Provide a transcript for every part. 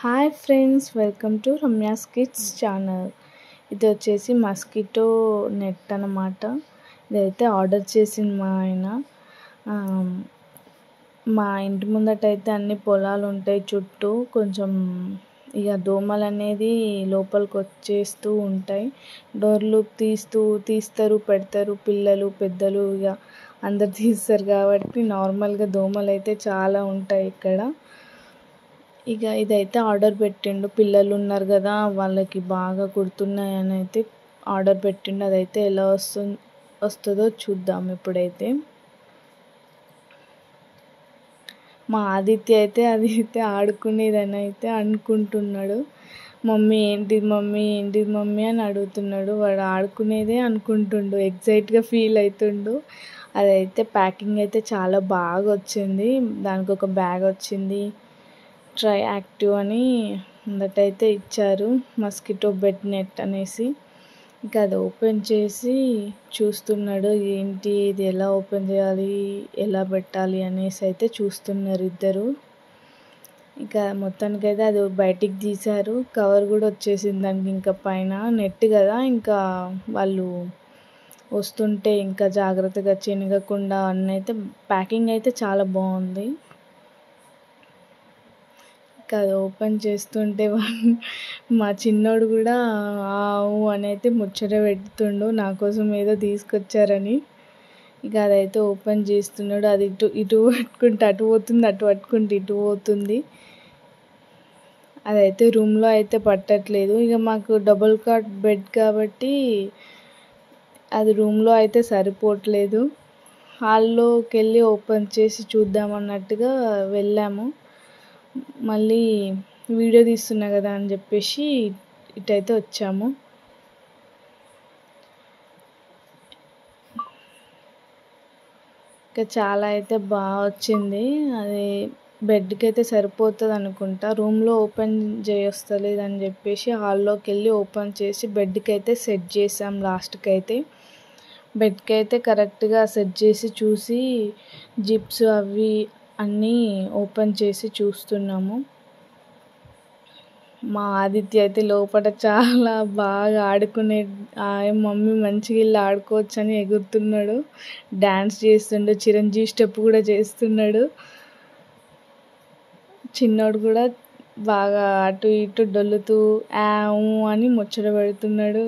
Hi friends, welcome to Ramya's kids channel. ఇది వచ్చేసి mosquito net అన్నమాట. ఇదైతే ఆర్డర్ చేసింది మా ఆయన. మా ఇంటి ముందటైతే అన్ని పొలాలు ఉంటాయి చుట్టూ. కొంచెం ఇక దోమలు అనేది లోపలికి వచ్చేస్తూ ఉంటాయి. డోర్లు తీస్తారు పెడతారు, పిల్లలు పెద్దలు ఇక అందరు తీస్తారు కాబట్టి నార్మల్గా దోమలు అయితే చాలా ఉంటాయి ఇక్కడ. ఇక ఇదైతే ఆర్డర్ పెట్టిండు. పిల్లలు ఉన్నారు కదా, వాళ్ళకి బాగా కుడుతున్నాయని అయితే ఆర్డర్ పెట్టిండు. అదైతే ఎలా వస్తుందో చూద్దాం ఇప్పుడైతే. మా ఆదిత్య అయితే అది అయితే ఆడుకునేదని అయితే అనుకుంటున్నాడు. మమ్మీ ఏంటిది మమ్మీ ఏంటిది మమ్మీ అని అడుగుతున్నాడు. వాడు ఆడుకునేదే అనుకుంటుండు, ఎగ్జైట్గా ఫీల్ అవుతుండు. అదైతే ప్యాకింగ్ అయితే చాలా బాగా వచ్చింది. దానికి ఒక బ్యాగ్ వచ్చింది, ట్రై యాక్టివ్ అని అందటైతే ఇచ్చారు, మస్కిటో బెడ్ నెట్ అనేసి. ఇంకా అది ఓపెన్ చేసి చూస్తున్నాడు, ఏంటి ఇది ఎలా ఓపెన్ చేయాలి, ఎలా పెట్టాలి అనేసి అయితే చూస్తున్నారు ఇద్దరు. ఇంకా మొత్తానికైతే అది బయటికి తీశారు. కవర్ కూడా వచ్చేసింది దానికి. ఇంకా పైన నెట్ కదా, ఇంకా వాళ్ళు వస్తుంటే ఇంకా జాగ్రత్తగా చినగకుండా అన్నైతే ప్యాకింగ్ అయితే చాలా బాగుంది. అది ఓపెన్ చేస్తుంటే మా చిన్నోడు కూడా ఆవు అని అయితే ముచ్చట పెడుతుండు, నా కోసం ఏదో తీసుకొచ్చారని. ఇక అదైతే ఓపెన్ చేస్తున్నాడు. అది ఇటు పట్టుకుంటే అటు పోతుంది, అటు పట్టుకుంటే ఇటు పోతుంది. అదైతే రూమ్లో అయితే పట్టట్లేదు. ఇక మాకు డబుల్ కాట్ బెడ్ కాబట్టి అది రూమ్లో అయితే సరిపోవట్లేదు. హాల్లోకి వెళ్ళి ఓపెన్ చేసి చూద్దామన్నట్టుగా వెళ్ళాము. మళ్ళీ వీడియో తీస్తున్నా కదా అని చెప్పేసి ఇటైతే వచ్చాము. ఇంకా చాలా అయితే బాగా వచ్చింది. అది బెడ్కి అయితే సరిపోతుంది అనుకుంటా. రూమ్లో ఓపెన్ చేయొస్తలేదు అని చెప్పేసి హాల్లోకి వెళ్ళి ఓపెన్ చేసి బెడ్కి అయితే సెట్ చేసాం. లాస్ట్కి అయితే బెడ్కి అయితే కరెక్ట్గా సెట్ చేసి చూసి జిప్స్ అవి అన్నీ ఓపెన్ చేసి చూస్తున్నాము. మా ఆదిత్య అయితే లోపల చాలా బాగా మమ్మీ మంచిగా ఇల్లు ఆడుకోవచ్చు అని ఎగురుతున్నాడు, డ్యాన్స్ చేస్తుండు, చిరంజీవి స్టెప్ కూడా చేస్తున్నాడు. చిన్నోడు కూడా బాగా అటు ఇటు డొల్లుతూ అని ముచ్చట పెడుతున్నాడు.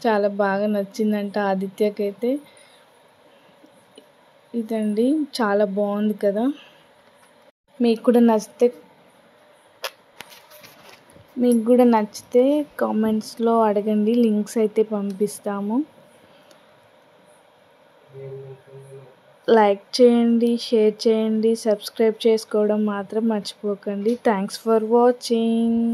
చాలా బాగా నచ్చిందంట ఆదిత్యకైతే. ఇదండి, చాలా బాగుంది కదా. మీకు కూడా నచ్చితే కామెంట్స్లో అడగండి, లింక్స్ అయితే పంపిస్తాము. లైక్ చేయండి, షేర్ చేయండి, సబ్స్క్రైబ్ చేసుకోవడం మాత్రం మర్చిపోకండి. Thanks for watching.